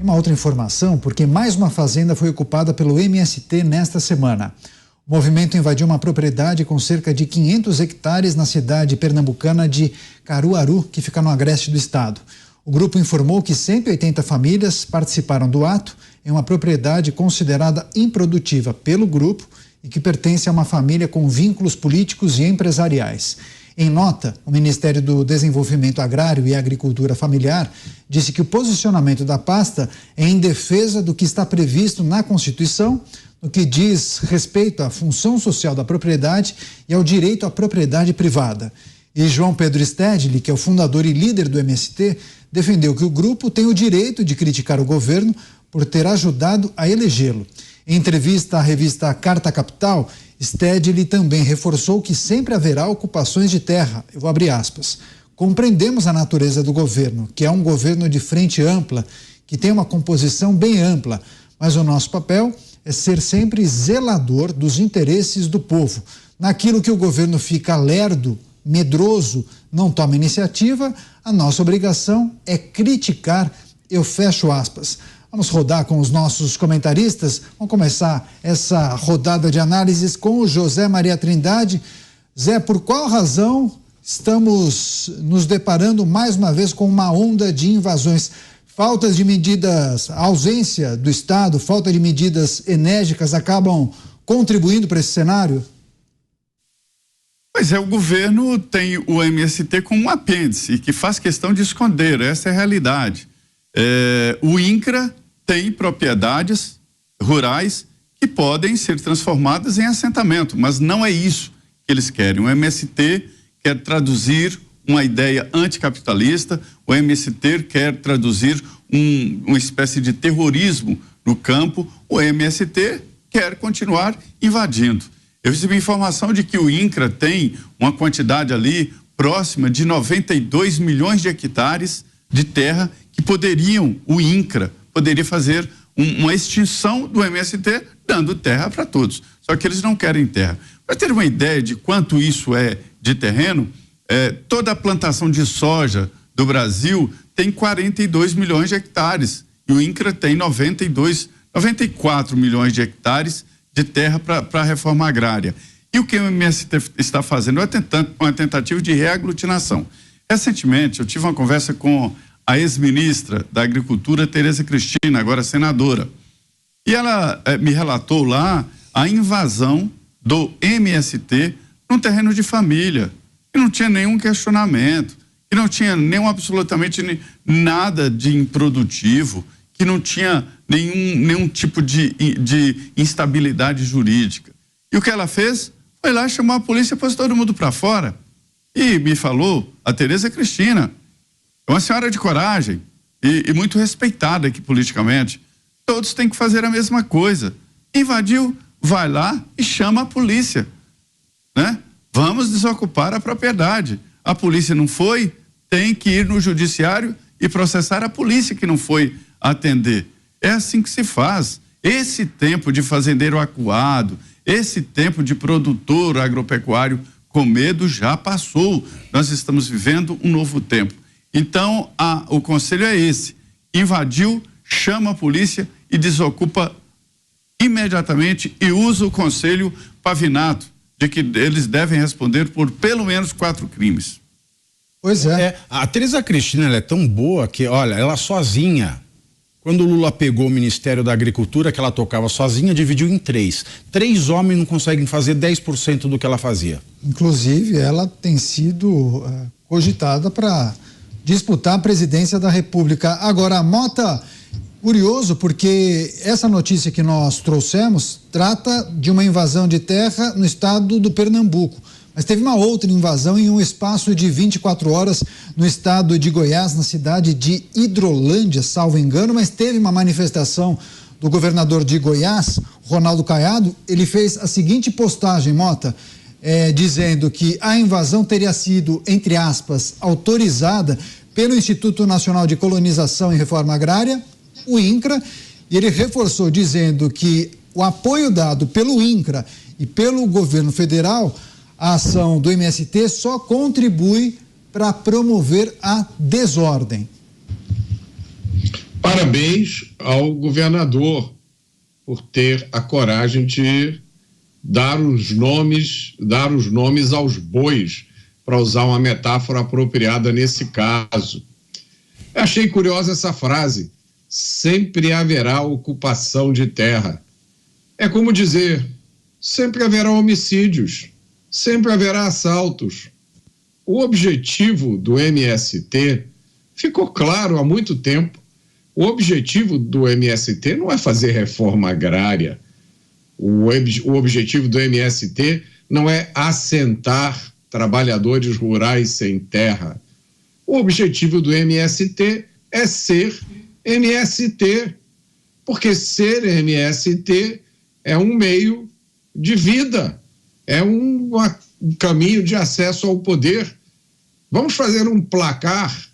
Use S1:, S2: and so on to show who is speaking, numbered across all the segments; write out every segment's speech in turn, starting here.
S1: Uma outra informação, porque mais uma fazenda foi ocupada pelo MST nesta semana. O movimento invadiu uma propriedade com cerca de 500 hectares na cidade pernambucana de Caruaru, que fica no agreste do estado. O grupo informou que 180 famílias participaram do ato em uma propriedade considerada improdutiva pelo grupo e que pertence a uma família com vínculos políticos e empresariais. Em nota, o Ministério do Desenvolvimento Agrário e Agricultura Familiar disse que o posicionamento da pasta é em defesa do que está previsto na Constituição, no que diz respeito à função social da propriedade e ao direito à propriedade privada. E João Pedro Stedley, que é o fundador e líder do MST, defendeu que o grupo tem o direito de criticar o governo por ter ajudado a elegê-lo. Em entrevista à revista Carta Capital, Stedley também reforçou que sempre haverá ocupações de terra. Eu vou abrir aspas. Compreendemos a natureza do governo, que é um governo de frente ampla, que tem uma composição bem ampla, mas o nosso papel é ser sempre zelador dos interesses do povo. Naquilo que o governo fica lerdo, medroso, não toma iniciativa, a nossa obrigação é criticar, eu fecho aspas. Vamos rodar com os nossos comentaristas. Vamos começar essa rodada de análises com o José Maria Trindade. Zé, por qual razão estamos nos deparando mais uma vez com uma onda de invasões? Faltas de medidas, a ausência do Estado, falta de medidas enérgicas acabam contribuindo para esse cenário?
S2: Pois é, o governo tem o MST como um apêndice que faz questão de esconder, essa é a realidade. O INCRA tem propriedades rurais que podem ser transformadas em assentamento, mas não é isso que eles querem. O MST quer traduzir uma ideia anticapitalista, o MST quer traduzir uma espécie de terrorismo no campo, o MST quer continuar invadindo. Eu recebi informação de que o INCRA tem uma quantidade ali próxima de 92 milhões de hectares de terra que o INCRA poderia fazer uma extinção do MST, dando terra para todos. Só que eles não querem terra. Para ter uma ideia de quanto isso é de terreno, toda a plantação de soja do Brasil tem 42 milhões de hectares e o INCRA tem 94 milhões de hectares de terra para a reforma agrária. E o que o MST está fazendo é uma tentativa de reaglutinação. Recentemente, eu tive uma conversa com a ex-ministra da Agricultura, Tereza Cristina, agora senadora. E ela me relatou lá a invasão do MST num terreno de família, que não tinha nenhum questionamento, que não tinha absolutamente nada de improdutivo, que não tinha nenhum tipo de instabilidade jurídica. E o que ela fez? Foi lá, chamou a polícia, pôs todo mundo para fora. E me falou, a Tereza Cristina, é uma senhora de coragem e muito respeitada aqui politicamente. Todos têm que fazer a mesma coisa. Invadiu, vai lá e chama a polícia, né? Vamos desocupar a propriedade. A polícia não foi, tem que ir no judiciário e processar a polícia que não foi atender. É assim que se faz. Esse tempo de fazendeiro acuado, esse tempo de produtor agropecuário com medo já passou. Nós estamos vivendo um novo tempo. Então, o conselho é esse: invadiu, chama a polícia e desocupa imediatamente e usa o conselho Pavinato de que eles devem responder por pelo menos 4 crimes.
S1: Pois é.
S3: A Tereza Cristina, ela é tão boa que, olha, ela sozinha, quando o Lula pegou o Ministério da Agricultura, que ela tocava sozinha, dividiu em 3. 3 homens não conseguem fazer 10% do que ela fazia.
S1: Inclusive, ela tem sido cogitada para disputar a presidência da República. Agora, Mota, curioso, porque essa notícia que nós trouxemos trata de uma invasão de terra no estado do Pernambuco. Mas teve uma outra invasão em um espaço de 24 horas no estado de Goiás, na cidade de Hidrolândia, salvo engano, mas teve uma manifestação do governador de Goiás, Ronaldo Caiado. Ele fez a seguinte postagem, Mota, dizendo que a invasão teria sido, entre aspas, autorizada pelo Instituto Nacional de Colonização e Reforma Agrária, o INCRA, e ele reforçou dizendo que o apoio dado pelo INCRA e pelo governo federal à ação do MST só contribui para promover a desordem.
S4: Parabéns ao governador por ter a coragem de dar os nomes aos bois, para usar uma metáfora apropriada nesse caso. Eu achei curiosa essa frase: sempre haverá ocupação de terra. É como dizer, sempre haverá homicídios, sempre haverá assaltos. O objetivo do MST ficou claro há muito tempo. O objetivo do MST não é fazer reforma agrária. O objetivo do MST não é assentar trabalhadores rurais sem terra. O objetivo do MST é ser MST, porque ser MST é um meio de vida, é um caminho de acesso ao poder. Vamos fazer um placar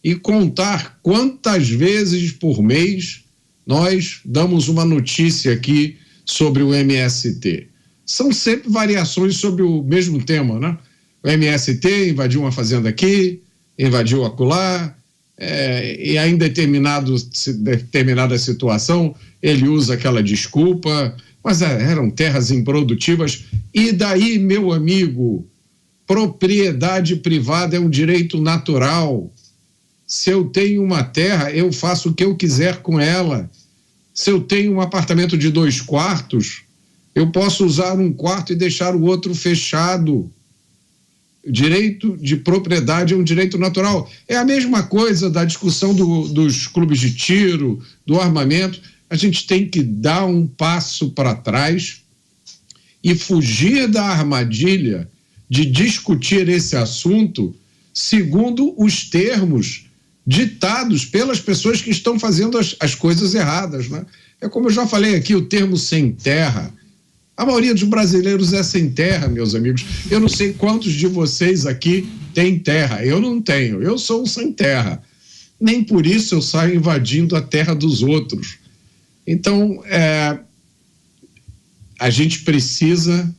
S4: e contar quantas vezes por mês nós damos uma notícia aqui sobre o MST. São sempre variações sobre o mesmo tema, né? O MST invadiu uma fazenda aqui, invadiu acolá, e em determinada situação ele usa aquela desculpa, mas eram terras improdutivas. E daí, meu amigo, propriedade privada é um direito natural. Se eu tenho uma terra, eu faço o que eu quiser com ela. Se eu tenho um apartamento de 2 quartos, eu posso usar um quarto e deixar o outro fechado. Direito de propriedade é um direito natural. É a mesma coisa da discussão dos clubes de tiro, do armamento. A gente tem que dar um passo para trás e fugir da armadilha de discutir esse assunto segundo os termos ditados pelas pessoas que estão fazendo as coisas erradas, né? É como eu já falei aqui, o termo sem terra. A maioria dos brasileiros é sem terra, meus amigos. Eu não sei quantos de vocês aqui têm terra. Eu não tenho. Eu sou um sem terra. Nem por isso eu saio invadindo a terra dos outros. Então, a gente precisa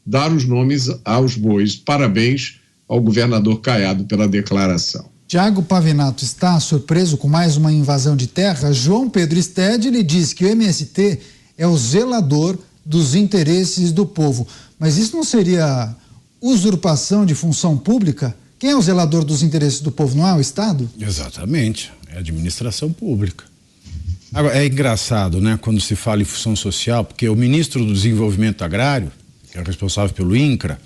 S4: dar os nomes aos bois. Parabéns ao governador Caiado pela declaração.
S1: Tiago Pavinato está surpreso com mais uma invasão de terra. João Pedro Stedley diz que o MST é o zelador dos interesses do povo. Mas isso não seria usurpação de função pública? Quem é o zelador dos interesses do povo? Não é o Estado?
S3: Exatamente, é a administração pública. Agora, é engraçado, né, quando se fala em função social, porque o ministro do Desenvolvimento Agrário, que é responsável pelo INCRA,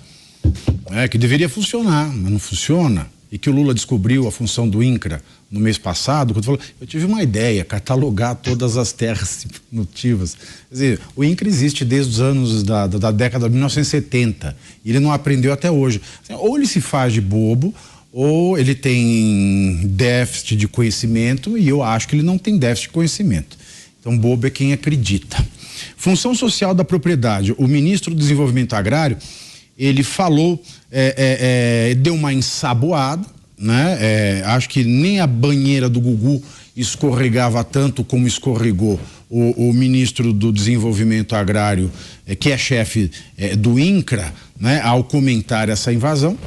S3: que deveria funcionar, mas não funciona, e que o Lula descobriu a função do INCRA no mês passado, quando falou, eu tive uma ideia, catalogar todas as terras produtivas. Quer dizer, o INCRA existe desde os anos da década de 1970, e ele não aprendeu até hoje. Ou ele se faz de bobo, ou ele tem déficit de conhecimento, e eu acho que ele não tem déficit de conhecimento. Então, bobo é quem acredita. Função social da propriedade. O ministro do Desenvolvimento Agrário, ele falou, deu uma ensaboada, né? Acho que nem a banheira do Gugu escorregava tanto como escorregou o ministro do Desenvolvimento Agrário, que é chefe do INCRA, né? Ao comentar essa invasão.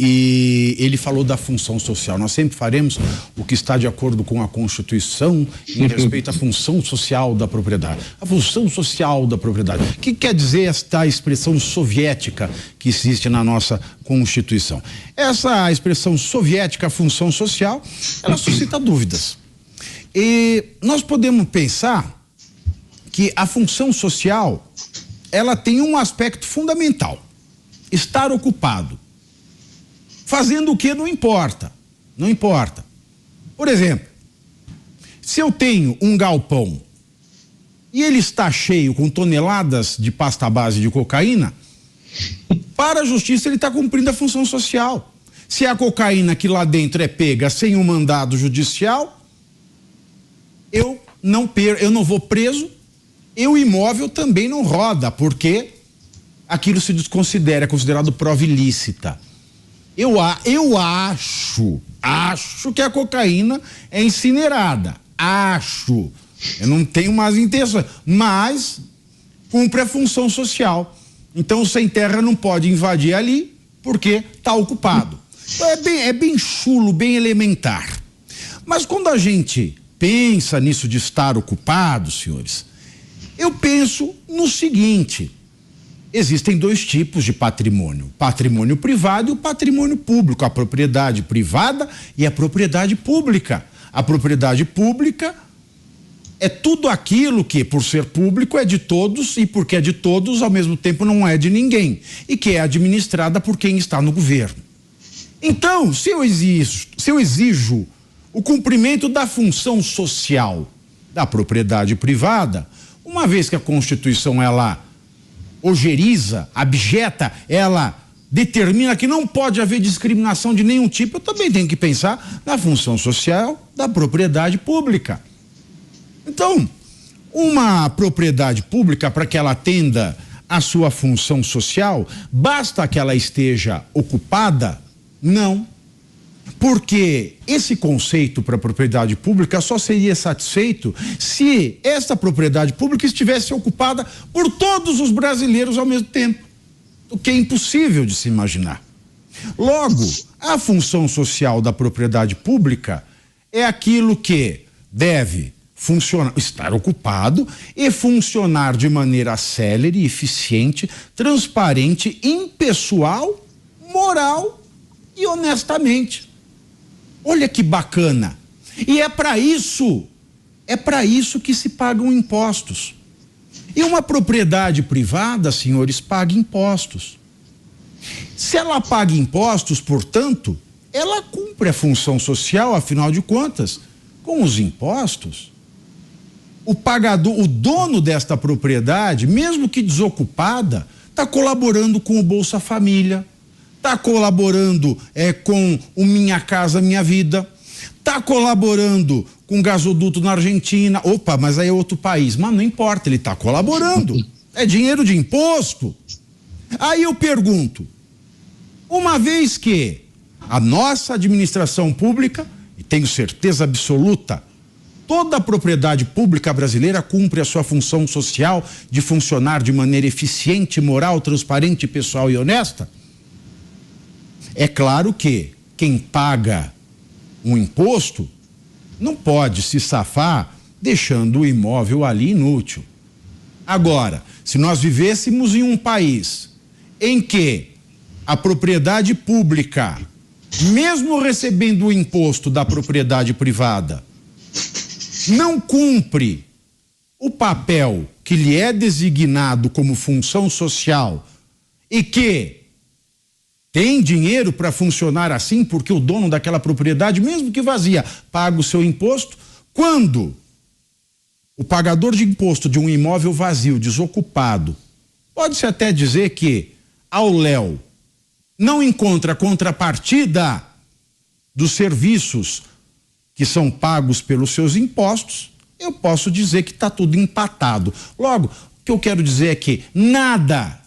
S3: E ele falou da função social. Nós sempre faremos o que está de acordo com a Constituição em respeito à função social da propriedade. A função social da propriedade. O que quer dizer esta expressão soviética que existe na nossa Constituição? Essa expressão soviética, função social, ela suscita dúvidas. E nós podemos pensar que a função social, ela tem um aspecto fundamental: estar ocupado. Fazendo o que não importa. Não importa. Por exemplo, se eu tenho um galpão e ele está cheio com toneladas de pasta base de cocaína, para a justiça ele está cumprindo a função social. Se a cocaína que lá dentro é pega sem um mandado judicial, eu não vou preso, e o imóvel também não roda, porque aquilo se desconsidera, é considerado prova ilícita. Eu acho que a cocaína é incinerada. Acho. Eu não tenho mais intenções. Mas cumpre a função social. Então, o sem terra não pode invadir ali porque está ocupado. Então, é bem chulo, bem elementar. Mas quando a gente pensa nisso de estar ocupado, senhores, eu penso no seguinte: existem dois tipos de patrimônio: patrimônio privado e o patrimônio público, a propriedade privada e a propriedade pública. A propriedade pública é tudo aquilo que, por ser público, é de todos, e porque é de todos, ao mesmo tempo não é de ninguém, e que é administrada por quem está no governo. Então, se eu exijo o cumprimento da função social da propriedade privada, uma vez que a Constituição, ela ojeriza, abjeta, ela determina que não pode haver discriminação de nenhum tipo, eu também tenho que pensar na função social da propriedade pública. Então, uma propriedade pública, para que ela atenda a sua função social, basta que ela esteja ocupada? Não. Porque esse conceito para propriedade pública só seria satisfeito se essa propriedade pública estivesse ocupada por todos os brasileiros ao mesmo tempo, o que é impossível de se imaginar. Logo, a função social da propriedade pública é aquilo que deve funcionar, estar ocupado e funcionar de maneira célere, eficiente, transparente, impessoal, moral e honestamente. Olha que bacana. E é para isso que se pagam impostos. E uma propriedade privada, senhores, paga impostos. Se ela paga impostos, portanto, ela cumpre a função social, afinal de contas, com os impostos. O pagador, o dono desta propriedade, mesmo que desocupada, está colaborando com o Bolsa Família, está colaborando com o Minha Casa Minha Vida, está colaborando com gasoduto na Argentina. Opa, mas aí é outro país. Mas não importa, ele está colaborando. É dinheiro de imposto. Aí eu pergunto, uma vez que a nossa administração pública, e tenho certeza absoluta, toda a propriedade pública brasileira cumpre a sua função social de funcionar de maneira eficiente, moral, transparente, pessoal e honesta, é claro que quem paga um imposto não pode se safar deixando o imóvel ali inútil. Agora, se nós vivêssemos em um país em que a propriedade pública, mesmo recebendo o imposto da propriedade privada, não cumpre o papel que lhe é designado como função social e que tem dinheiro para funcionar assim, porque o dono daquela propriedade, mesmo que vazia, paga o seu imposto. Quando o pagador de imposto de um imóvel vazio, desocupado, pode-se até dizer que ao léu não encontra contrapartida dos serviços que são pagos pelos seus impostos, eu posso dizer que está tudo empatado. Logo, o que eu quero dizer é que nada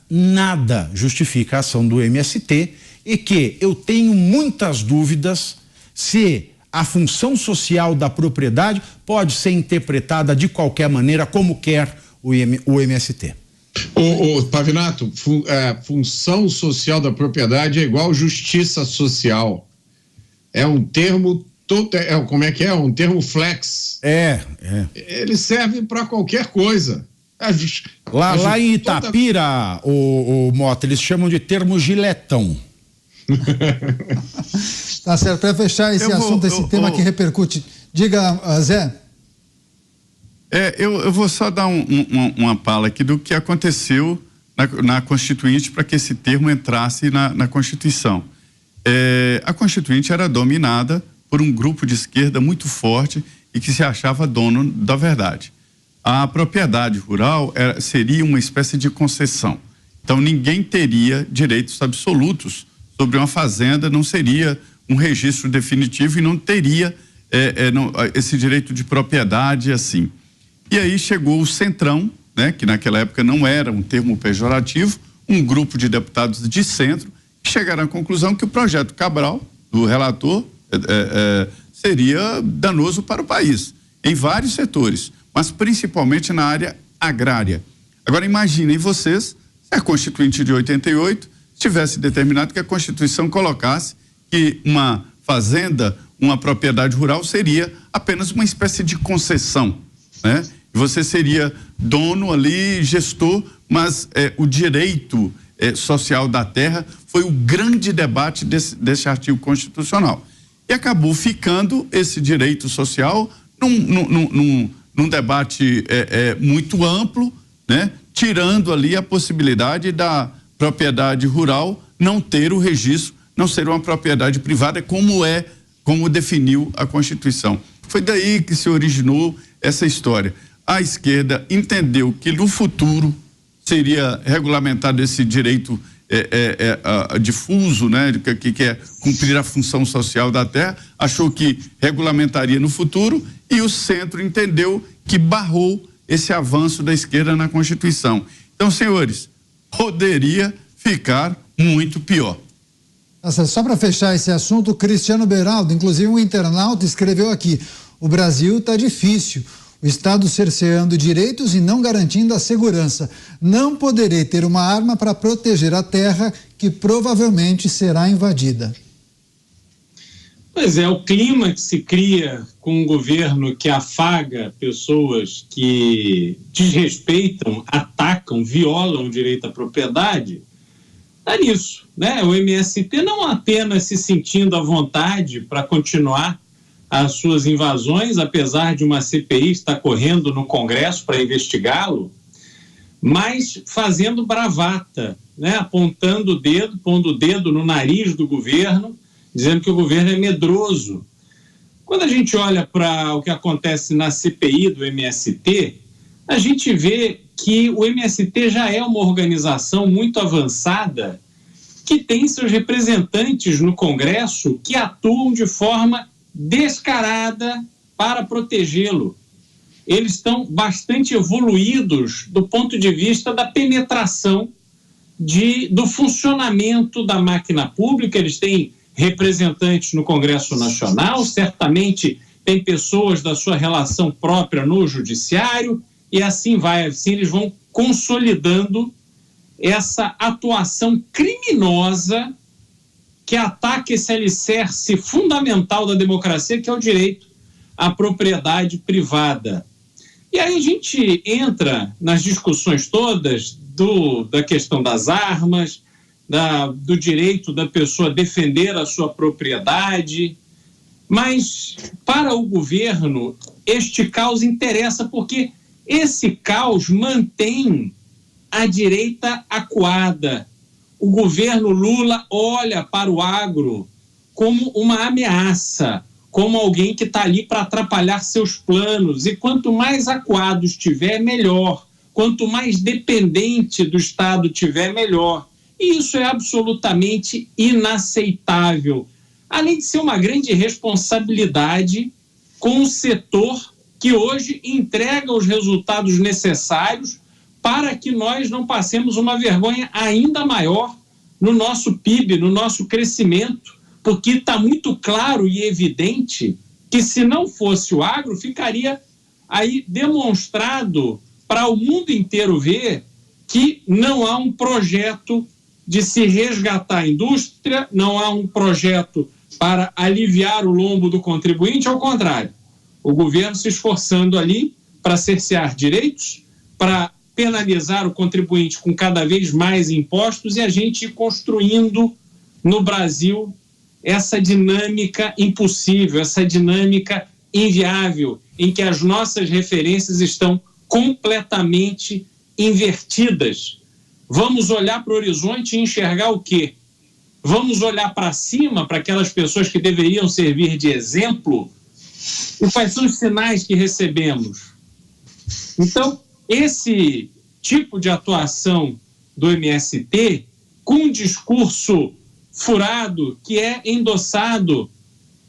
S3: justifica a ação do MST e que eu tenho muitas dúvidas se a função social da propriedade pode ser interpretada de qualquer maneira como quer o MST.
S4: Pavinato, função social da propriedade é igual justiça social. É um termo como é que é? Um termo flex. Ele serve para qualquer coisa.
S3: Lá em Itapira, o Mota, eles chamam de termo giletão.
S1: Tá certo, para fechar esse assunto, esse tema que repercute. Diga, Zé.
S2: Eu vou só dar uma pala aqui do que aconteceu na Constituinte para que esse termo entrasse na Constituição. A Constituinte era dominada por um grupo de esquerda muito forte e que se achava dono da verdade. A propriedade rural seria uma espécie de concessão. Então ninguém teria direitos absolutos sobre uma fazenda, não seria um registro definitivo e não teria esse direito de propriedade assim. E aí chegou o Centrão, né, que naquela época não era um termo pejorativo, um grupo de deputados de centro, que chegaram à conclusão que o projeto Cabral, do relator, seria danoso para o país, em vários setores, mas principalmente na área agrária. Agora imaginem vocês, se a Constituinte de 88 tivesse determinado que a Constituição colocasse que uma fazenda uma propriedade rural seria apenas uma espécie de concessão, né? Você seria dono ali, gestor, mas o direito social da terra foi o grande debate desse artigo constitucional. E acabou ficando esse direito social num debate muito amplo, né? Tirando ali a possibilidade da propriedade rural não ter o registro, não ser uma propriedade privada como definiu a Constituição. Foi daí que se originou essa história. A esquerda entendeu que no futuro seria regulamentado esse direito difuso, né, que é cumprir a função social da terra, achou que regulamentaria no futuro, e o centro entendeu que barrou esse avanço da esquerda na Constituição. Então, senhores, poderia ficar muito pior.
S1: Só para fechar esse assunto, o Cristiano Beraldo, inclusive um internauta, escreveu aqui: o Brasil está difícil, o Estado cerceando direitos e não garantindo a segurança. Não poderei ter uma arma para proteger a terra que provavelmente será invadida.
S5: Pois é, o clima que se cria com um governo que afaga pessoas que desrespeitam, atacam, violam o direito à propriedade, está nisso, né? O MST não apenas se sentindo à vontade para continuar as suas invasões, apesar de uma CPI estar correndo no Congresso para investigá-lo, mas fazendo bravata, né? Apontando o dedo, pondo o dedo no nariz do governo, dizendo que o governo é medroso. Quando a gente olha para o que acontece na CPI do MST, a gente vê que o MST já é uma organização muito avançada, que tem seus representantes no Congresso que atuam de forma descarada para protegê-lo. Eles estão bastante evoluídos do ponto de vista da penetração do funcionamento da máquina pública. Eles têm representantes no Congresso Nacional, certamente tem pessoas da sua relação própria no Judiciário, e assim vai, assim eles vão consolidando essa atuação criminosa que ataca esse alicerce fundamental da democracia, que é o direito à propriedade privada. E aí a gente entra nas discussões todas da questão das armas, do direito da pessoa defender a sua propriedade, mas para o governo este caos interessa porque esse caos mantém a direita acuada. O governo Lula olha para o agro como uma ameaça, como alguém que está ali para atrapalhar seus planos, e quanto mais acuado estiver, melhor. Quanto mais dependente do Estado tiver, melhor. E isso é absolutamente inaceitável, além de ser uma grande responsabilidade com o setor que hoje entrega os resultados necessários para que nós não passemos uma vergonha ainda maior no nosso PIB, no nosso crescimento, porque está muito claro e evidente que, se não fosse o agro, ficaria aí demonstrado para o mundo inteiro ver que não há um projeto de se resgatar a indústria, não há um projeto para aliviar o lombo do contribuinte. Ao contrário, o governo se esforçando ali para cercear direitos, para penalizar o contribuinte com cada vez mais impostos, e a gente ir construindo no Brasil essa dinâmica impossível, essa dinâmica inviável, em que as nossas referências estão completamente invertidas. Vamos olhar para o horizonte e enxergar o quê? Vamos olhar para cima, para aquelas pessoas que deveriam servir de exemplo? E quais são os sinais que recebemos? Então, esse tipo de atuação do MST, com um discurso furado, que é endossado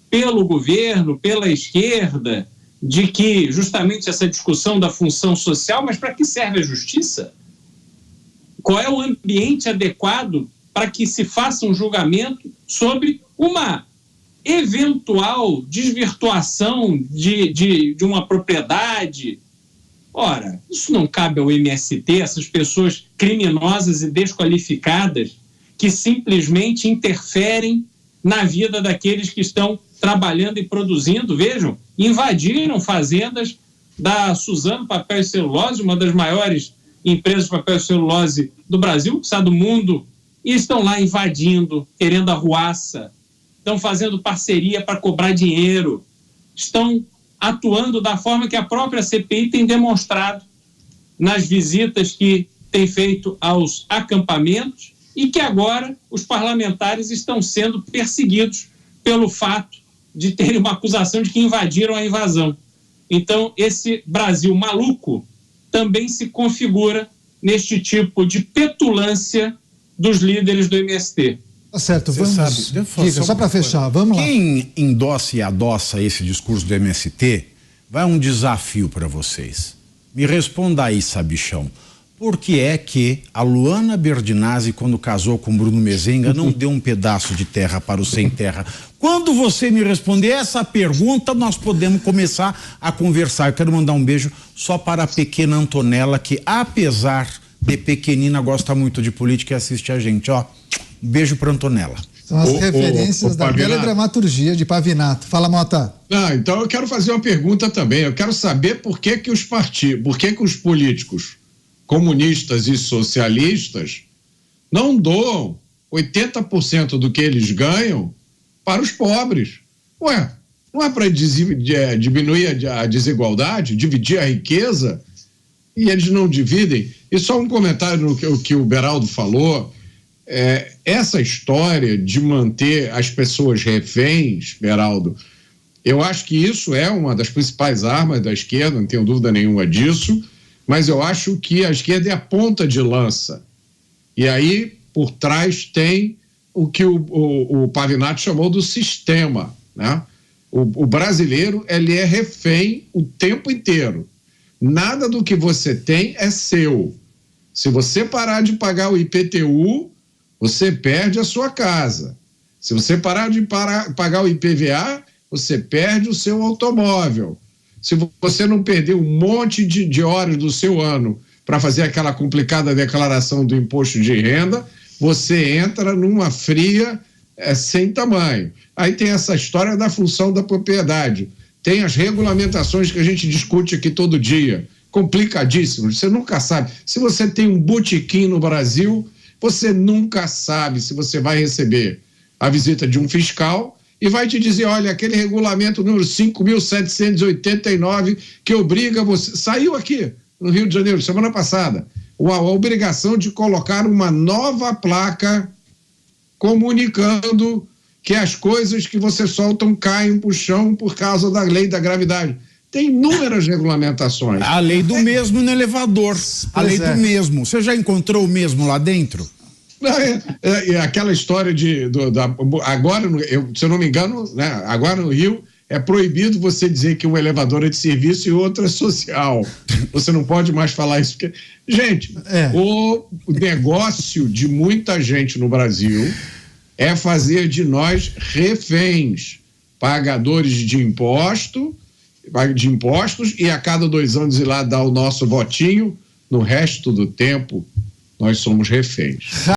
S5: pelo governo, pela esquerda, de que justamente essa discussão da função social, mas para que serve a justiça? Qual é o ambiente adequado para que se faça um julgamento sobre uma eventual desvirtuação de uma propriedade? Ora, isso não cabe ao MST, essas pessoas criminosas e desqualificadas que simplesmente interferem na vida daqueles que estão trabalhando e produzindo. Vejam, invadiram fazendas da Suzano Papel e Celulose, uma das maiores empresas de papel e celulose do Brasil, do mundo, e estão lá invadindo, querendo arruaça, estão fazendo parceria para cobrar dinheiro, estão atuando da forma que a própria CPI tem demonstrado nas visitas que tem feito aos acampamentos e que agora os parlamentares estão sendo perseguidos pelo fato de terem uma acusação de que invadiram a invasão. Então, esse Brasil maluco também se configura neste tipo de petulância dos líderes do MST.
S1: Tá certo, vamos. Diga, só para fechar, vamos lá.
S3: Quem endossa e adoça esse discurso do MST, vai um desafio para vocês. Me responda aí, sabichão. Por que é que a Luana Berdinazzi, quando casou com Bruno Mezenga, não deu um pedaço de terra para o sem terra? Quando você me responder essa pergunta, nós podemos começar a conversar. Eu quero mandar um beijo só para a pequena Antonella, que apesar de pequenina, gosta muito de política e assiste a gente. Ó, um beijo para Antonella.
S1: São as referências da bela dramaturgia de Pavinato. Fala, Mota.
S4: Então eu quero fazer uma pergunta também. Eu quero saber por que os partidos, por que os políticos comunistas e socialistas não doam 80% do que eles ganham para os pobres. Ué, não é para diminuir a desigualdade, dividir a riqueza, e eles não dividem? E só um comentário no que o Beraldo falou, essa história de manter as pessoas reféns, Beraldo, eu acho que isso é uma das principais armas da esquerda, não tenho dúvida nenhuma disso, mas eu acho que a esquerda é a ponta de lança. E aí, por trás, tem o que o Pavinato chamou do sistema, né? O brasileiro, ele é refém o tempo inteiro. Nada do que você tem é seu. Se você parar de pagar o IPTU, você perde a sua casa. Se você parar de pagar o IPVA, você perde o seu automóvel. Se você não perder um monte de horas do seu ano para fazer aquela complicada declaração do imposto de renda, você entra numa fria sem tamanho. Aí tem essa história da função da propriedade. Tem as regulamentações que a gente discute aqui todo dia, complicadíssimas. Você nunca sabe. Se você tem um botequim no Brasil, você nunca sabe se você vai receber a visita de um fiscal e vai te dizer, olha, aquele regulamento número 5.789 que obriga você... Saiu aqui no Rio de Janeiro, semana passada, a obrigação de colocar uma nova placa comunicando que as coisas que você soltam caem para o chão por causa da lei da gravidade. Tem inúmeras regulamentações.
S3: A lei do mesmo no elevador. A lei do mesmo. Você já encontrou o mesmo lá dentro?
S4: Aquela história agora, se eu não me engano, né, agora no Rio é proibido você dizer que um elevador é de serviço e outro é social. Você não pode mais falar isso. Porque, gente, o negócio de muita gente no Brasil é fazer de nós reféns, pagadores de impostos, e a cada 2 anos ir lá dar o nosso votinho. No resto do tempo, nós somos reféns.